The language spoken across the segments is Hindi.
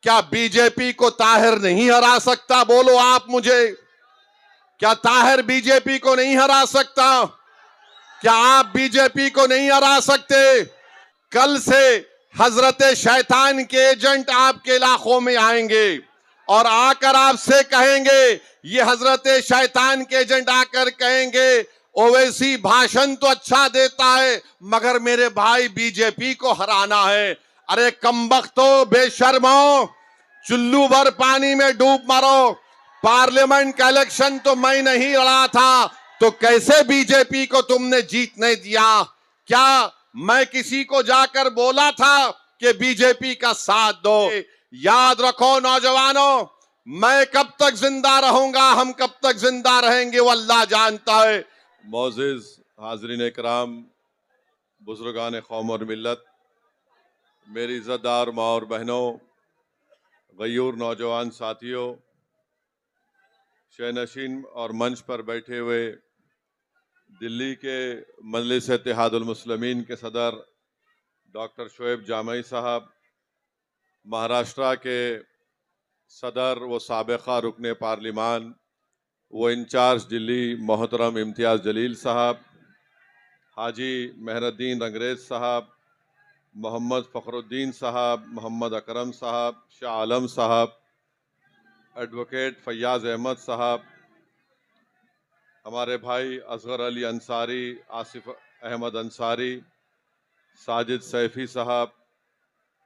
क्या बीजेपी को ताहिर नहीं हरा सकता? बोलो आप मुझे, क्या ताहिर बीजेपी को नहीं हरा सकता? क्या आप बीजेपी को नहीं हरा सकते? कल से हजरत शैतान के एजेंट आपके इलाकों में आएंगे और आकर आपसे कहेंगे, ये हजरत शैतान के एजेंट आकर कहेंगे, ओवैसी भाषण तो अच्छा देता है मगर मेरे भाई बीजेपी को हराना है। अरे कमबख्तो, बेशर्मो, चुल्लू भर पानी में डूब मरो। पार्लियामेंट का इलेक्शन तो मैं नहीं लड़ा था, तो कैसे बीजेपी को तुमने जीतने दिया? क्या मैं किसी को जाकर बोला था कि बीजेपी का साथ दो? याद रखो नौजवानों, मैं कब तक जिंदा रहूंगा, हम कब तक जिंदा रहेंगे, वो अल्लाह जानता है। मोअज़्ज़िज़ हाज़रीन इकराम, बुजुर्गान कौम और मिल्लत, मेरी इज़्ज़तदार माँ और बहनों, गयूर नौजवान साथियों, शहनशीन और मंच पर बैठे हुए दिल्ली के मजलिस इत्तेहादुल मुस्लिमीन के सदर डॉक्टर शोएब जामई साहब, महाराष्ट्र के सदर व साबिक़ा रुकने पार्लिमान व इंचार्ज दिल्ली मोहतरम इम्तियाज़ जलील साहब, हाजी मेहरुद्दीन अंग्रेज़ साहब, मोहम्मद फ़खरुद्दीन साहब, मोहम्मद अकरम साहब, शाह आलम साहब, एडवोकेट फ़याज़ अहमद साहब, हमारे भाई असगर अली अंसारी, आसिफ अहमद अंसारी, साजिद सैफ़ी साहब,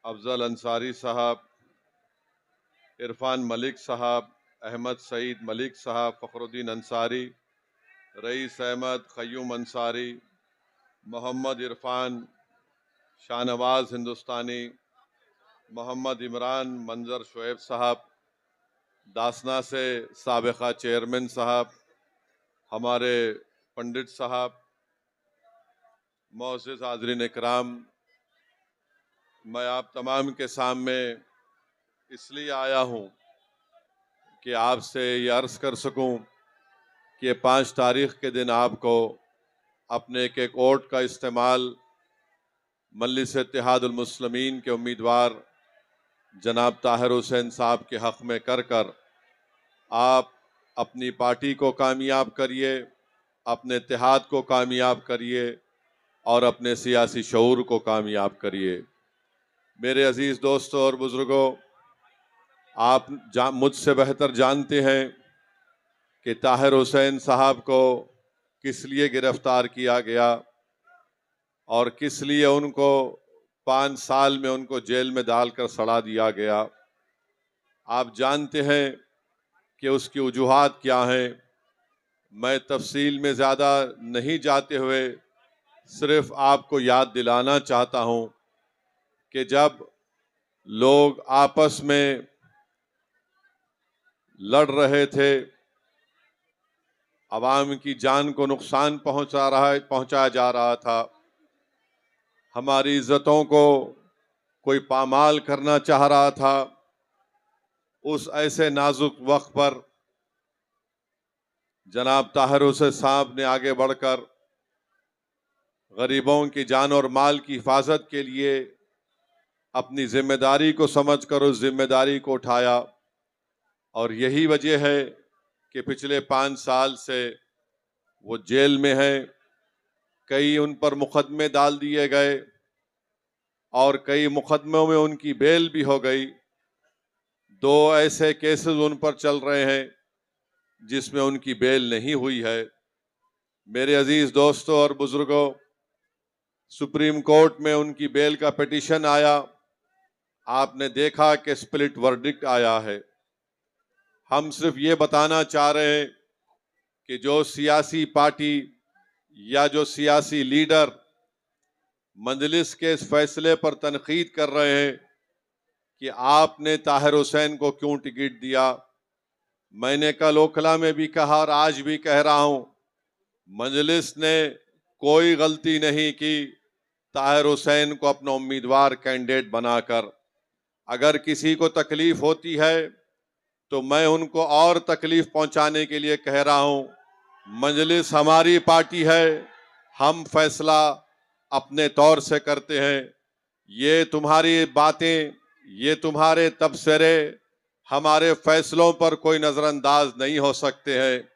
अफजल अंसारी साहब, इरफान मलिक साहब, अहमद सईद मलिक साहब, फ़खरुद्दीन अंसारी, रईस अहमद, क़य्यूम अंसारी, मोहम्मद इरफान, शाहनवाज हिंदुस्तानी, मोहम्मद इमरान, मंजर शोएब साहब, दासना से साबिक़ा चेयरमैन साहब, हमारे पंडित साहब, मोअज़्ज़िज़ हाज़रीन इकराम, मैं आप तमाम के सामने इसलिए आया हूँ कि आपसे ये अर्ज़ कर सकूँ कि 5 तारीख़ के दिन आपको अपने एक वोट का इस्तेमाल मजलिस इत्तेहादुल मुस्लिमीन के उम्मीदवार जनाब ताहिर हुसैन साहब के हक़ में कर कर आप अपनी पार्टी को कामयाब करिए, अपने इत्तेहाद को कामयाब करिए और अपने सियासी शऊर को कामयाब करिए। मेरे अजीज़ दोस्तों और बुज़ुर्गों, आप मुझसे बेहतर जानते हैं कि ताहिर हुसैन साहब को किस लिए गिरफ्तार किया गया और किस लिए उनको 5 साल में उनको जेल में डालकर सड़ा दिया गया। आप जानते हैं कि उसकी वजूहात क्या हैं। मैं तफसील में ज़्यादा नहीं जाते हुए सिर्फ आपको याद दिलाना चाहता हूँ कि जब लोग आपस में लड़ रहे थे, अवाम की जान को नुकसान पहुंचाया जा रहा था, हमारी इज्जतों को कोई पामाल करना चाह रहा था, उस ऐसे नाजुक वक्त पर जनाब ताहिर हुसैन साहब ने आगे बढ़कर गरीबों की जान और माल की हिफाजत के लिए अपनी जिम्मेदारी को समझकर उस जिम्मेदारी को उठाया। और यही वजह है कि पिछले 5 साल से वो जेल में है। कई उन पर मुकदमे डाल दिए गए और कई मुकदमों में उनकी बेल भी हो गई। 2 ऐसे केसेस उन पर चल रहे हैं जिसमें उनकी बेल नहीं हुई है। मेरे अजीज दोस्तों और बुजुर्गों, सुप्रीम कोर्ट में उनकी बेल का पिटीशन आया। आपने देखा कि स्प्लिट वर्डिक्ट आया है। हम सिर्फ ये बताना चाह रहे हैं कि जो सियासी पार्टी या जो सियासी लीडर मजलिस के इस फैसले पर तनकीद कर रहे हैं कि आपने ताहिर हुसैन को क्यों टिकट दिया, मैंने कल ओखला में भी कहा और आज भी कह रहा हूं, मजलिस ने कोई गलती नहीं की ताहिर हुसैन को अपना उम्मीदवार कैंडिडेट बनाकर। अगर किसी को तकलीफ होती है तो मैं उनको और तकलीफ पहुंचाने के लिए कह रहा हूं, मजलिस हमारी पार्टी है, हम फैसला अपने तौर से करते हैं। ये तुम्हारी बातें, ये तुम्हारे तबसरे हमारे फैसलों पर कोई नजरअंदाज नहीं हो सकते हैं।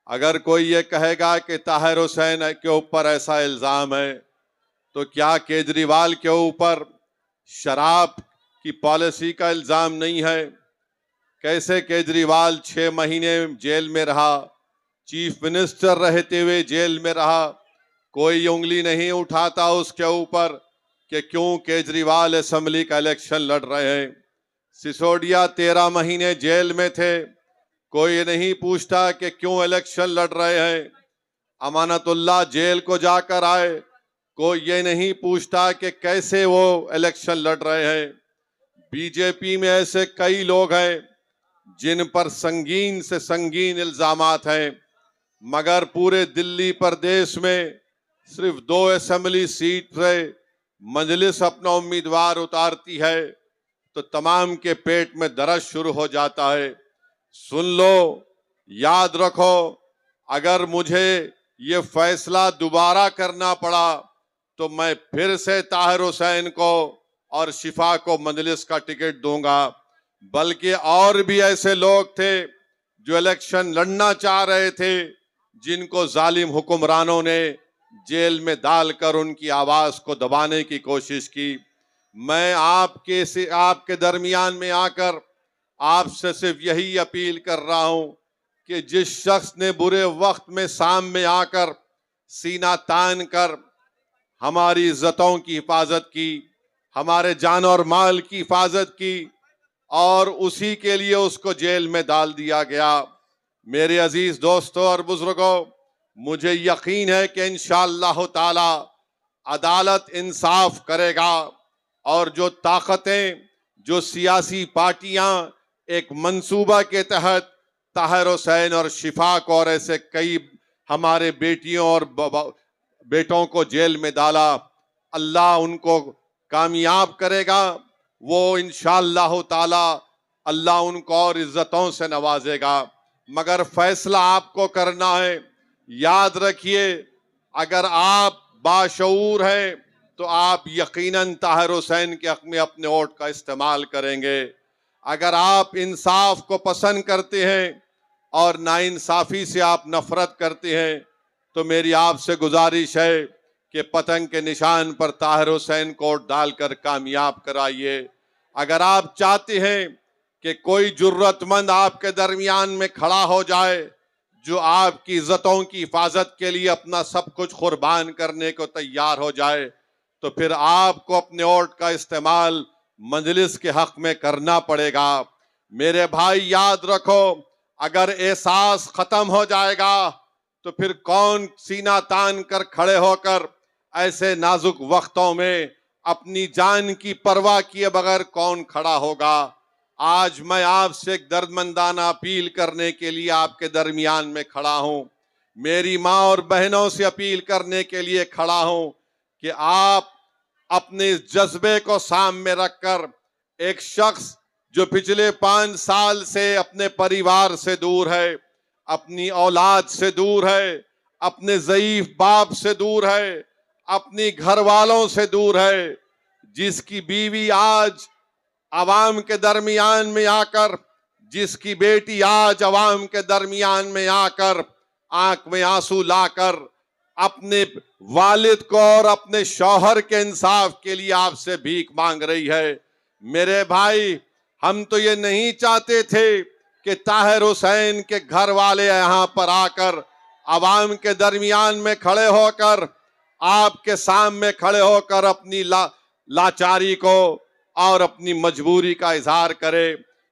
अगर कोई ये कहेगा कि ताहिर हुसैन के ऊपर ऐसा इल्जाम है, तो क्या केजरीवाल के ऊपर शराब की पॉलिसी का इल्जाम नहीं है? कैसे केजरीवाल 6 महीने जेल में रहा, चीफ मिनिस्टर रहते हुए जेल में रहा, कोई उंगली नहीं उठाता उसके ऊपर कि क्यों केजरीवाल असेंबली का इलेक्शन लड़ रहे हैं। सिसोदिया 13 महीने जेल में थे, कोई नहीं पूछता कि क्यों इलेक्शन लड़ रहे हैं। अमानतुल्लाह जेल को जाकर आए, कोई ये नहीं पूछता कि कैसे वो इलेक्शन लड़ रहे हैं। बीजेपी में ऐसे कई लोग हैं जिन पर संगीन से संगीन इल्जामात हैं, मगर पूरे दिल्ली प्रदेश में सिर्फ 2 असेंबली सीट से मजलिस अपना उम्मीदवार उतारती है तो तमाम के पेट में दर्द शुरू हो जाता है। सुन लो, याद रखो, अगर मुझे ये फैसला दोबारा करना पड़ा तो मैं फिर से ताहिर हुसैन को और शिफा को मजलिस का टिकट दूंगा। बल्कि और भी ऐसे लोग थे जो इलेक्शन लड़ना चाह रहे थे, जिनको जालिम हुक्मरानों ने जेल में डालकर उनकी आवाज को दबाने की कोशिश की। मैं आपके दरमियान में आकर आपसे सिर्फ यही अपील कर रहा हूं कि जिस शख्स ने बुरे वक्त में सामने आकर सीना तान कर हमारी इज्जतों की हिफाजत की, हमारे जान और माल की हिफाजत की, और उसी के लिए उसको जेल में डाल दिया गया। मेरे अजीज दोस्तों और बुजुर्गों, मुझे यकीन है कि इंशाअल्लाह ताला अदालत इंसाफ करेगा और जो ताकतें, जो सियासी पार्टियां एक मंसूबा के तहत ताहिर हुसैन और शिफा को और ऐसे कई हमारे बेटियों और बेटों को जेल में डाला, अल्लाह उनको कामयाब करेगा। वो इंशाअल्लाह ताला अल्लाह उनको और इज्जतों से नवाजेगा। मगर फैसला आपको करना है। याद रखिए, अगर आप बाशऊर हैं तो आप यकीनन ताहिर हुसैन के हक में अपने वोट का इस्तेमाल करेंगे। अगर आप इंसाफ को पसंद करते हैं और नाइंसाफी से आप नफरत करते हैं तो मेरी आपसे गुजारिश है कि पतंग के निशान पर ताहिर हुसैन को वोट डालकर कामयाब कराइए। अगर आप चाहते हैं कि कोई जुर्रतमंद आपके दरमियान में खड़ा हो जाए जो आपकी इज्जतों की हिफाजत के लिए अपना सब कुछ कुर्बान करने को तैयार हो जाए, तो फिर आपको अपने वोट का इस्तेमाल मजलिस के हक में करना पड़ेगा। मेरे भाई याद रखो, अगर एहसास खत्म हो जाएगा तो फिर कौन सीना तान कर खड़े होकर ऐसे नाजुक वक्तों में अपनी जान की परवाह किए बगैर कौन खड़ा होगा। आज मैं आपसे एक दर्दमंदाना अपील करने के लिए आपके दरमियान में खड़ा हूं। मेरी माँ और बहनों से अपील करने के लिए खड़ा हूं कि आप अपने जज्बे को सामने रखकर एक शख्स जो पिछले 5 साल से अपने परिवार से दूर है, अपनी औलाद से दूर है, अपने ज़ईफ बाप से दूर है, अपनी घर वालों से दूर है, जिसकी बीवी आज अवाम के दरमियान में आकर, जिसकी बेटी आज अवाम के दरमियान में आकर आंख में आंसू लाकर अपने वालिद को और अपने शौहर के इंसाफ के लिए आपसे भीख मांग रही है। मेरे भाई, हम तो ये नहीं चाहते थे कि ताहिर हुसैन के घर वाले यहाँ पर आकर अवाम के दरमियान में खड़े होकर, आपके सामने खड़े होकर अपनी लाचारी को और अपनी मजबूरी का इजहार करे।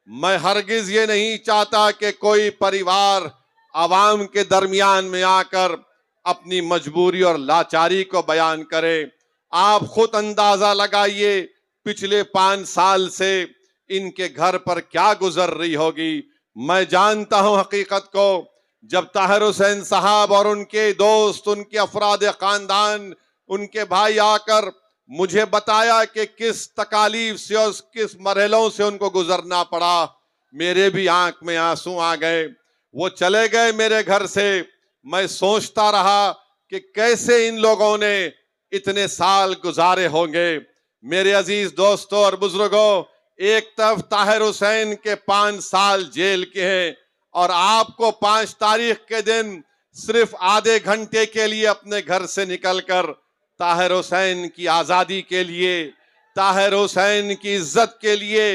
मैं हरगिज ये नहीं चाहता कि कोई परिवार अवाम के दरमियान में आकर अपनी मजबूरी और लाचारी को बयान करे। आप खुद अंदाजा लगाइए पिछले 5 साल से इनके घर पर क्या गुजर रही होगी। मैं जानता हूं हकीकत को। जब ताहिर हुसैन साहब और उनके दोस्त, उनके अफराद खानदान, उनके भाई आकर मुझे बताया कि किस तकालीफ से और किस मरहलों से उनको गुजरना पड़ा, मेरे भी आंख में आंसू आ गए। वो चले गए मेरे घर से। मैं सोचता रहा कि कैसे इन लोगों ने इतने साल गुजारे होंगे। मेरे अजीज दोस्तों और बुजुर्गों, एक तरफ ताहिर हुसैन के 5 साल जेल के हैं और आपको 5 तारीख के दिन सिर्फ आधे घंटे के लिए अपने घर से निकलकर ताहिर हुसैन की आजादी के लिए, ताहिर हुसैन की इज्जत के लिए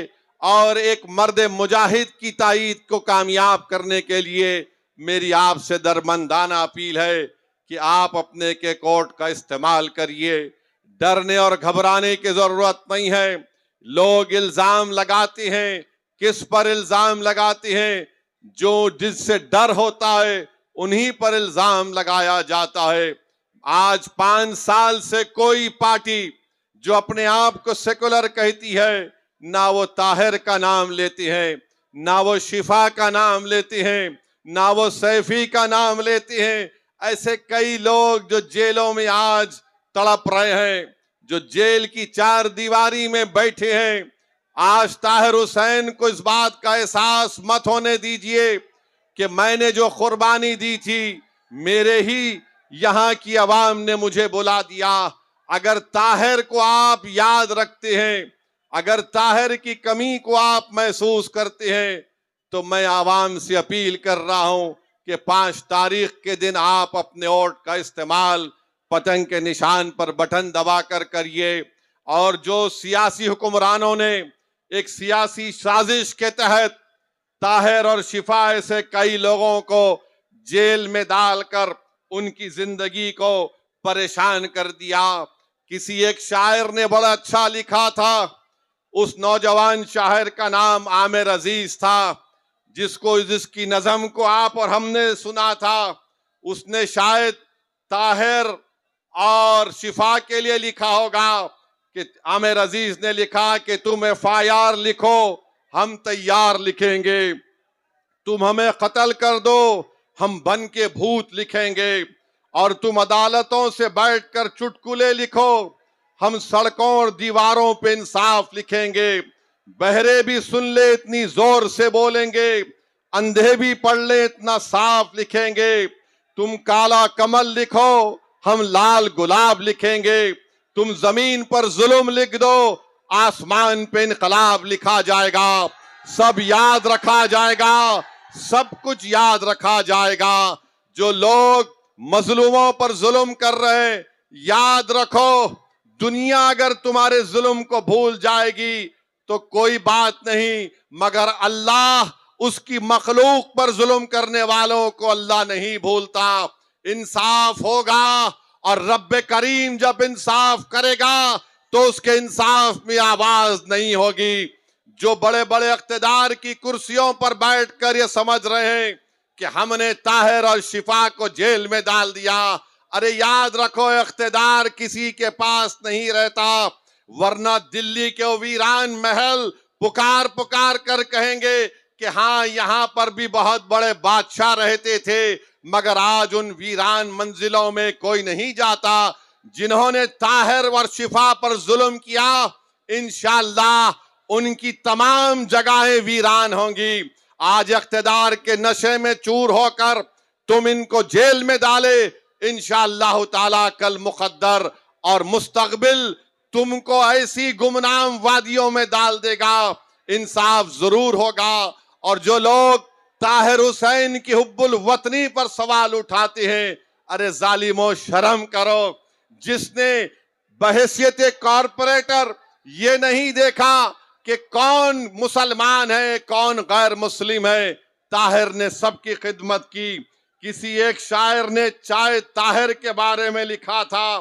और एक मर्द मुजाहिद की ताईद को कामयाब करने के लिए मेरी आपसे दरमंदाना अपील है कि आप अपने के कोर्ट का इस्तेमाल करिए। डरने और घबराने की जरूरत नहीं है। लोग इल्जाम लगाते हैं, किस पर इल्जाम लगाते हैं? जो जिससे डर होता है उन्हीं पर इल्जाम लगाया जाता है। आज 5 साल से कोई पार्टी जो अपने आप को सेकुलर कहती है, ना वो ताहिर का नाम लेती है, ना वो शिफा का नाम लेती हैं, ना वो सैफी का नाम लेती हैं। ऐसे कई लोग जो जेलों में आज तड़प रहे हैं, जो जेल की 4 दीवारी में बैठे हैं, आज ताहिर हुसैन को इस बात का एहसास मत होने दीजिए कि मैंने जो कुर्बानी दी थी मेरे ही यहाँ की आवाम ने मुझे बुला दिया। अगर ताहिर को आप याद रखते हैं, अगर ताहिर की कमी को आप महसूस करते हैं, तो मैं आवाम से अपील कर रहा हूं कि 5 तारीख के दिन आप अपने वोट का इस्तेमाल पतंग के निशान पर बटन दबाकर करिए। और जो सियासी हुक्मरानों ने एक सियासी साजिश के तहत ताहिर और शिफा से कई लोगों को जेल में डालकर उनकी जिंदगी को परेशान कर दिया। किसी एक शायर ने बड़ा अच्छा लिखा था, उस नौजवान शायर का नाम आमिर अजीज था, जिसकी नज़म को आप और हमने सुना था। उसने शायद ताहिर और शिफा के लिए लिखा होगा कि आमिर अजीज ने लिखा कि तुम FIR लिखो, हम तैयार लिखेंगे, तुम हमें कत्ल कर दो, हम बन के भूत लिखेंगे, और तुम अदालतों से बैठकर चुटकुले लिखो, हम सड़कों और दीवारों पे इंसाफ लिखेंगे। बहरे भी सुन ले इतनी जोर से बोलेंगे, अंधे भी पढ़ ले इतना साफ लिखेंगे। तुम काला कमल लिखो, हम लाल गुलाब लिखेंगे। तुम जमीन पर जुल्म लिख दो, आसमान पे इनकलाब लिखा जाएगा। सब याद रखा जाएगा, सब कुछ याद रखा जाएगा। जो लोग मजलूमों पर जुल्म कर रहे हैं, याद रखो, दुनिया अगर तुम्हारे जुल्म को भूल जाएगी तो कोई बात नहीं, मगर अल्लाह उसकी मखलूक पर जुल्म करने वालों को अल्लाह नहीं भूलता। इंसाफ होगा, और रब्बे करीम जब इंसाफ करेगा तो उसके इंसाफ में आवाज नहीं होगी। जो बड़े बड़े इख्तिदार की कुर्सियों पर बैठकर ये समझ रहे हैं कि हमने ताहिर और शिफा को जेल में डाल दिया, अरे याद रखो, इख्तिदार किसी के पास नहीं रहता, वरना दिल्ली के वीरान महल पुकार पुकार कर कहेंगे कि हाँ, यहाँ पर भी बहुत बड़े बादशाह रहते थे, मगर आज उन वीरान मंजिलों में कोई नहीं जाता। जिन्होंने ताहिर और शिफा पर जुल्म किया, इंशाअल्लाह उनकी तमाम जगहें वीरान होंगी। आज इख्तिदार के नशे में चूर होकर तुम इनको जेल में डाले, इंशाअल्लाह ताला कल मुकद्दर और मुस्तकबिल तुमको ऐसी गुमनाम वादियों में डाल देगा। इंसाफ जरूर होगा। और जो लोग ताहिर हुसैन की हुब्बुल वतनी पर सवाल उठाते हैं, अरे जालिमो शर्म करो, जिसने बहैसियत कॉरपोरेटर ये नहीं देखा कि कौन मुसलमान है कौन गैर मुस्लिम है, ताहिर ने सबकी खिदमत की। किसी एक शायर ने चाहे ताहिर के बारे में लिखा था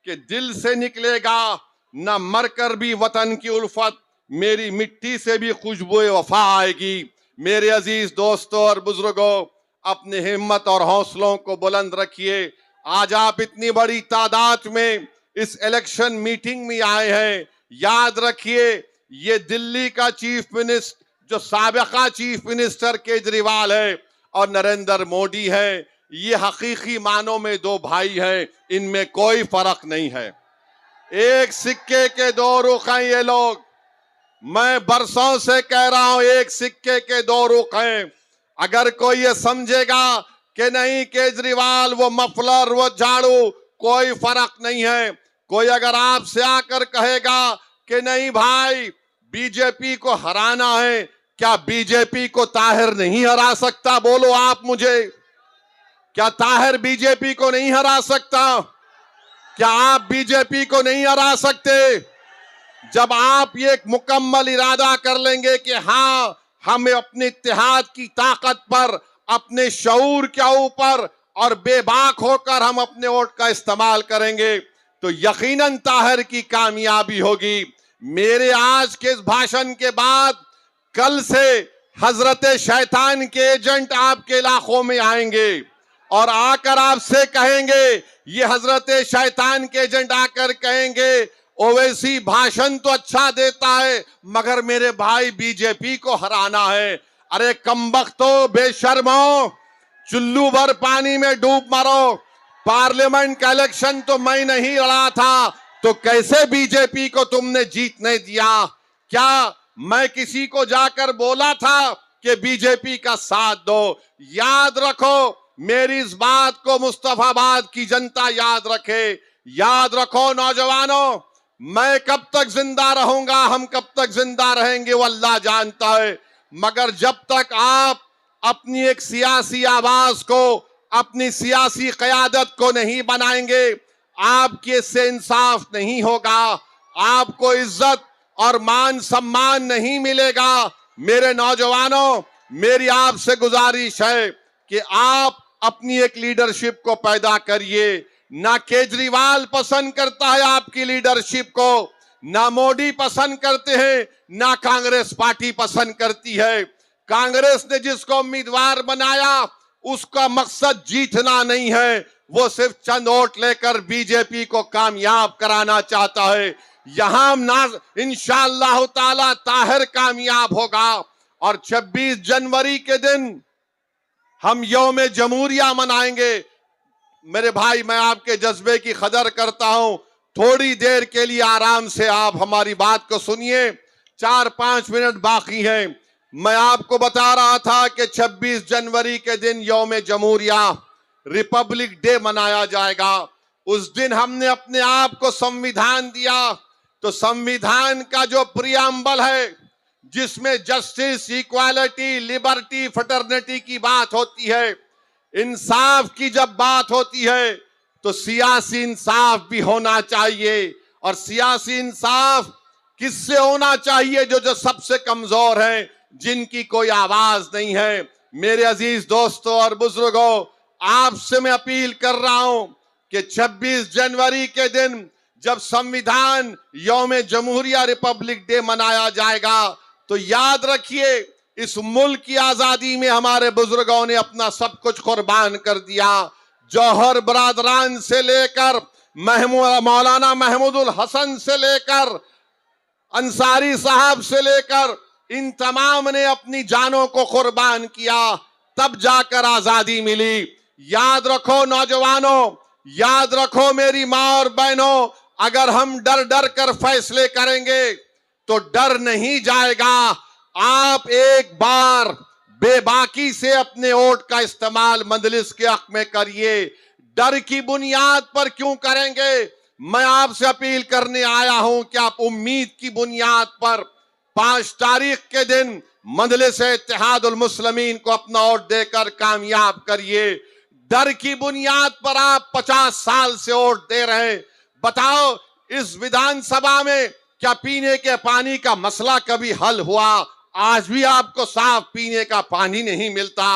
कि दिल से निकलेगा न मरकर भी वतन की उल्फत, मेरी मिट्टी से भी खुशबू वफा आएगी। मेरे अजीज दोस्तों और बुजुर्गों, अपनी हिम्मत और हौसलों को बुलंद रखिए। आज आप इतनी बड़ी तादाद में इस इलेक्शन मीटिंग में आए हैं, याद रखिए, ये दिल्ली का चीफ मिनिस्टर, जो साबिका चीफ मिनिस्टर केजरीवाल है और नरेंद्र मोदी है, ये हकीकी मानों में 2 भाई हैं, इनमें कोई फर्क नहीं है। एक सिक्के के 2 रुख हैं ये लोग। मैं बरसों से कह रहा हूं, एक सिक्के के 2 रुख हैं। अगर कोई ये समझेगा कि नहीं केजरीवाल वो मफलर वो झाड़ू कोई फर्क नहीं है, कोई अगर आपसे आकर कहेगा कि नहीं भाई बीजेपी को हराना है। क्या बीजेपी को ताहिर नहीं हरा सकता? बोलो आप मुझे, क्या ताहिर बीजेपी को नहीं हरा सकता? क्या आप बीजेपी को नहीं हरा सकते? जब आप ये एक मुकम्मल इरादा कर लेंगे कि हाँ, हमें अपने इत्तेहाद की ताकत पर, अपने शऊर के ऊपर और बेबाक होकर हम अपने वोट का इस्तेमाल करेंगे, तो यकीनन ताहिर की कामयाबी होगी। मेरे आज के इस भाषण के बाद कल से हजरत शैतान के एजेंट आपके इलाकों में आएंगे और आकर आपसे कहेंगे, ये हजरत शैतान के एजेंट आकर कहेंगे, ओवैसी भाषण तो अच्छा देता है मगर मेरे भाई बीजेपी को हराना है। अरे कमबख्तो, बेशर्मो, चुल्लू भर पानी में डूब मरो। पार्लियामेंट का इलेक्शन तो मैं नहीं लड़ा था, तो कैसे बीजेपी को तुमने जीतने दिया? क्या मैं किसी को जाकर बोला था कि बीजेपी का साथ दो? याद रखो, मेरी इस बात को मुस्तफाबाद की जनता याद रखे। याद रखो नौजवानों, मैं कब तक जिंदा रहूंगा, हम कब तक जिंदा रहेंगे वो अल्लाह जानता है, मगर जब तक आप अपनी एक सियासी आवाज को, अपनी सियासी क़यादत को नहीं बनाएंगे, आपके से इंसाफ नहीं होगा, आपको इज्जत और मान सम्मान नहीं मिलेगा। मेरे नौजवानों, मेरी आपसे गुजारिश है कि आप अपनी एक लीडरशिप को पैदा करिए। ना केजरीवाल पसंद करता है आपकी लीडरशिप को, ना मोदी पसंद करते हैं, ना कांग्रेस पार्टी पसंद करती है। कांग्रेस ने जिसको उम्मीदवार बनाया उसका मकसद जीतना नहीं है, वो सिर्फ चंद वोट लेकर बीजेपी को कामयाब कराना चाहता है। यहां ना इंशाअल्लाह ताला ताहिर कामयाब होगा और 26 जनवरी के दिन हम यौम जमहूरिया मनाएंगे। मेरे भाई, मैं आपके जज्बे की कदर करता हूं, थोड़ी देर के लिए आराम से आप हमारी बात को सुनिए, 4-5 मिनट बाकी हैं। मैं आपको बता रहा था कि 26 जनवरी के दिन यौम जमहूरिया, रिपब्लिक डे मनाया जाएगा। उस दिन हमने अपने आप को संविधान दिया, तो संविधान का जो प्रियम्बल है, जिसमें जस्टिस, इक्वालिटी, लिबर्टी, फ्रेटर्निटी की बात होती है, इंसाफ की जब बात होती है, तो सियासी इंसाफ भी होना चाहिए। और सियासी इंसाफ किससे होना चाहिए? जो सबसे कमजोर हैं, जिनकी कोई आवाज नहीं है। मेरे अजीज दोस्तों और बुजुर्गों, आपसे मैं अपील कर रहा हूं कि 26 जनवरी के दिन जब संविधान यौम जमहूरिया, रिपब्लिक डे मनाया जाएगा, तो याद रखिए, इस मुल्क की आजादी में हमारे बुजुर्गों ने अपना सब कुछ कुर्बान कर दिया। जौहर बरादरान से लेकर मौलाना महमूदुल हसन से लेकर अंसारी साहब से लेकर इन तमाम ने अपनी जानों को कुर्बान किया, तब जाकर आजादी मिली। याद रखो नौजवानों, याद रखो मेरी माँ और बहनों, अगर हम डर डर कर फैसले करेंगे तो डर नहीं जाएगा। आप एक बार बेबाकी से अपने वोट का इस्तेमाल मजलिस के हक में करिए। डर की बुनियाद पर क्यों करेंगे? मैं आपसे अपील करने आया हूं कि आप उम्मीद की बुनियाद पर 5 तारीख के दिन मजलिस इत्तेहादुल मुस्लिमीन को अपना वोट देकर कामयाब करिए। डर की बुनियाद पर आप 50 साल से वोट दे रहे हैं। बताओ, इस विधानसभा में क्या पीने के पानी का मसला कभी हल हुआ? आज भी आपको साफ पीने का पानी नहीं मिलता।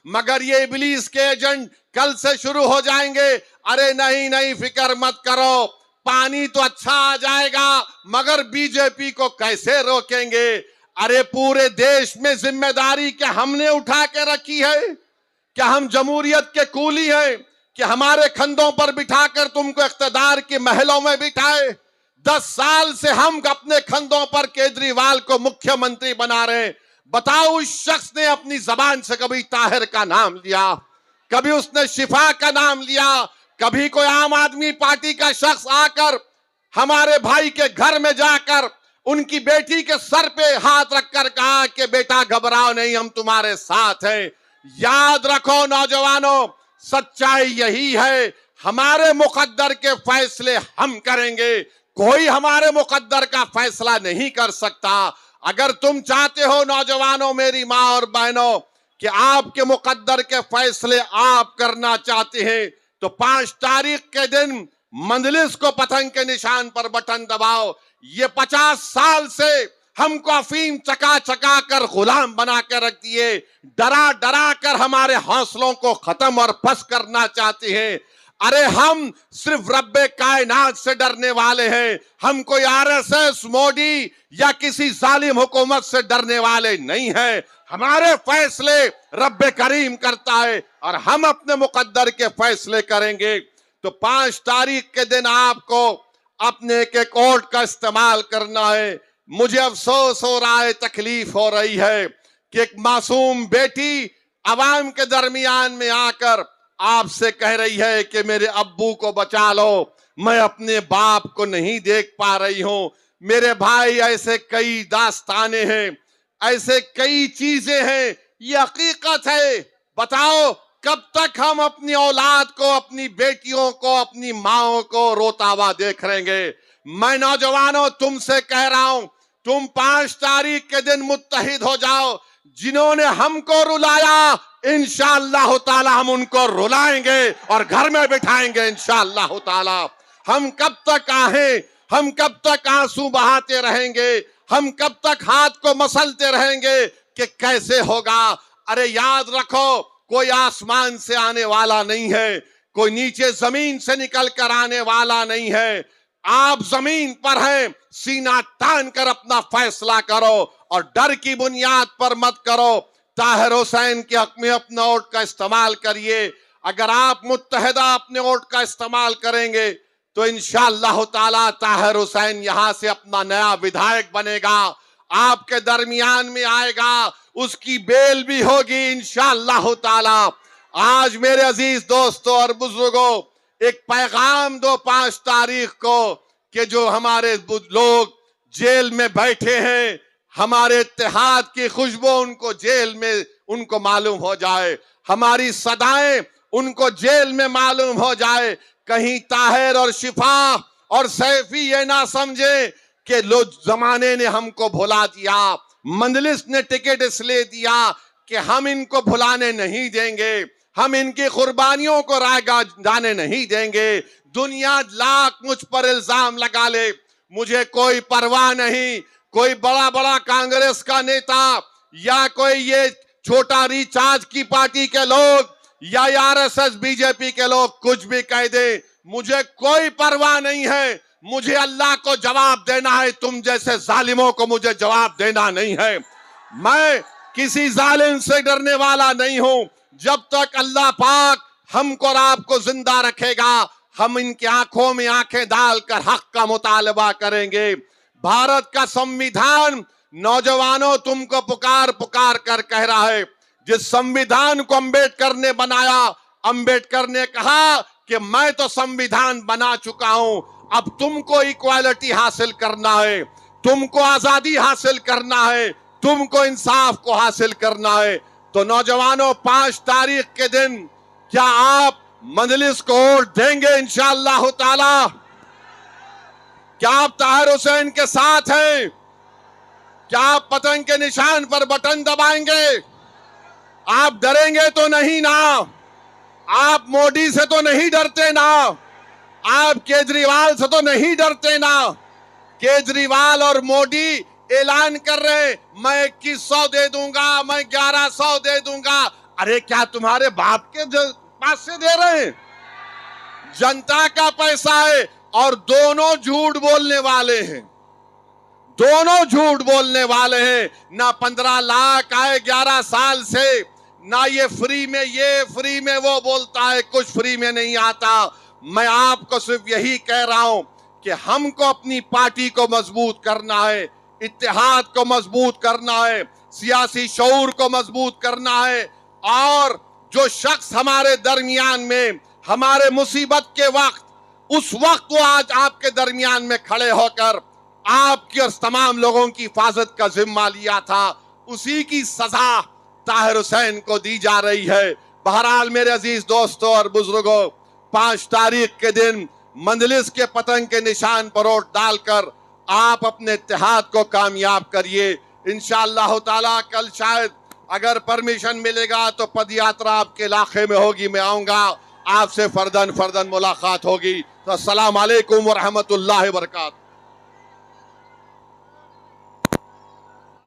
मगर ये इब्लीस के एजेंट कल से शुरू हो जाएंगे, अरे नहीं नहीं, फिक्र मत करो, पानी तो अच्छा आ जाएगा, मगर बीजेपी को कैसे रोकेंगे? अरे पूरे देश में जिम्मेदारी क्या हमने उठा के रखी है? क्या हम जमहूरियत के कूली हैं कि हमारे कंधों पर बिठाकर तुमको इख्तिदार के महलों में बिठाए? 10 साल से हम अपने कंधों पर केजरीवाल को मुख्यमंत्री बना रहे हैं। बताओ, उस शख्स ने अपनी जबान से कभी ताहिर का नाम लिया? कभी उसने शिफा का नाम लिया? कभी कोई आम आदमी पार्टी का शख्स आकर हमारे भाई के घर में जाकर उनकी बेटी के सर पे हाथ रखकर कहा कि बेटा घबराओ नहीं, हम तुम्हारे साथ हैं? याद रखो नौजवानों, सच्चाई यही है, हमारे मुकद्दर के फैसले हम करेंगे, कोई हमारे मुकद्दर का फैसला नहीं कर सकता। अगर तुम चाहते हो नौजवानों, मेरी माँ और बहनों, कि आपके मुकद्दर के फैसले आप करना चाहते हैं, तो 5 तारीख के दिन मंजलिस को पतंग के निशान पर बटन दबाओ। ये 50 साल से हमको अफीम चका चका कर गुलाम बना कर रख दिए, डरा डरा कर हमारे हौसलों को खत्म और फस करना चाहते हैं। अरे हम सिर्फ रब्बे कायनात से डरने वाले हैं, हम कोई आरएसएस, मोदी या किसी जालिम हुकूमत से डरने वाले नहीं हैं। हमारे फैसले रब्बे करीम करता है और हम अपने मुकद्दर के फैसले करेंगे। तो 5 तारीख के दिन आपको अपने के कोर्ट का इस्तेमाल करना है। मुझे अफसोस हो रहा है, तकलीफ हो रही है कि एक मासूम बेटी अवाम के दरमियान में आकर आपसे कह रही है कि मेरे अब्बू को बचा लो, मैं अपने बाप को नहीं देख पा रही हूं। मेरे भाई, ऐसे कई दास्ताने हैं, ऐसे कई चीजें हैं, ये हकीकत है। बताओ कब तक हम अपनी औलाद को, अपनी बेटियों को, अपनी माओ को रोता हुआ देख रहेंगे। मैं नौजवानों तुमसे कह रहा हूं, तुम 5 तारीख के दिन मुत्तहिद हो जाओ। जिन्होंने हमको रुलाया, इंशाअल्लाह ताला हम उनको रुलाएंगे और घर में बिठाएंगे इंशाअल्लाह ताला। हम कब तक आहें, हम कब तक आंसू बहाते रहेंगे, हम कब तक हाथ को मसलते रहेंगे कि कैसे होगा। अरे याद रखो, कोई आसमान से आने वाला नहीं है, कोई नीचे जमीन से निकल कर आने वाला नहीं है। आप जमीन पर हैं, सीना तान कर अपना फैसला करो और डर की बुनियाद पर मत करो। ताहिर हुसैन के हक में अपना वोट का इस्तेमाल करिए। अगर आप मुत्तहिदा अपने वोट का इस्तेमाल करेंगे तो इंशाअल्लाह ताला ताहिर हुसैन यहां से अपना नया विधायक बनेगा, आपके दरमियान में आएगा, उसकी बेल भी होगी इंशाअल्लाह ताला। आज मेरे अजीज दोस्तों और बुजुर्गों, एक पैगाम दो 5 तारीख को कि जो हमारे लोग जेल में बैठे हैं, हमारे इत्तेहाद की खुशबू उनको जेल में उनको मालूम हो जाए, हमारी सदाएं उनको जेल में मालूम हो जाए। कहीं ताहिर और शिफा और सैफी ये ना समझे कि लो जमाने ने हमको भुला दिया, मंजलिस ने टिकट इसलिए दिया कि हम इनको भुलाने नहीं देंगे, हम इनकी कुर्बानियों को रायगा जाने नहीं देंगे। दुनिया लाख मुझ पर इल्जाम लगा ले, मुझे कोई परवाह नहीं। कोई बड़ा बड़ा कांग्रेस का नेता या कोई ये छोटा रिचार्ज की पार्टी के लोग या आरएसएस बीजेपी के लोग कुछ भी कह दे, मुझे कोई परवाह नहीं है। मुझे अल्लाह को जवाब देना है, तुम जैसे जालिमों को मुझे जवाब देना नहीं है। मैं किसी जालिम से डरने वाला नहीं हूं। जब तक अल्लाह पाक हमको और आपको जिंदा रखेगा, हम इनकी आंखों में आंखें डालकर हक का मुतालबा करेंगे। भारत का संविधान नौजवानों तुमको पुकार पुकार कर कह रहा है। जिस संविधान को अंबेडकर ने बनाया, अंबेडकर ने कहा कि मैं तो संविधान बना चुका हूं, अब तुमको इक्वालिटी हासिल करना है, तुमको आजादी हासिल करना है, तुमको इंसाफ को हासिल करना है। तो नौजवानों 5 तारीख के दिन क्या आप मजलिस को वोट देंगे इंशाअल्लाह ताला? क्या आप ताहिर हुसैन के साथ हैं? क्या आप पतंग के निशान पर बटन दबाएंगे? आप डरेंगे तो नहीं ना? आप मोदी से तो नहीं डरते ना? आप केजरीवाल से तो नहीं डरते ना? केजरीवाल और मोदी ऐलान कर रहे मैं 2100 दे दूंगा, मैं 1100 दे दूंगा। अरे क्या तुम्हारे बाप के पास से दे रहे हैं? जनता का पैसा है और दोनों झूठ बोलने वाले हैं, दोनों झूठ बोलने वाले हैं। ना 15 लाख आए 11 साल से, ना ये फ्री में ये फ्री में वो बोलता है, कुछ फ्री में नहीं आता। मैं आपको सिर्फ यही कह रहा हूं कि हमको अपनी पार्टी को मजबूत करना है, इत्तेहाद को मजबूत करना है, सियासी शऊर को मजबूत करना है। और जो शख्स हमारे दरमियान में हमारे मुसीबत के वक्त, उस वक्त वो आज आपके दरमियान में खड़े होकर आपकी और तमाम लोगों की हिफाजत का जिम्मा लिया था, उसी की सजा ताहिर हुसैन को दी जा रही है। बहरहाल मेरे अजीज दोस्तों और बुजुर्गों, 5 तारीख के दिन मंजलिस के पतंग के निशान पर वोट डालकर आप अपने इत्तेहाद को कामयाब करिए। इंशाअल्लाह ताला कल शायद अगर परमिशन मिलेगा तो पद यात्रा आपके इलाके में होगी, मैं आऊंगा, आपसे फर्दन फर्दन मुलाकात होगी। तो अस्सलाम वालेकुम व रहमतुल्लाहि व बरकातहू।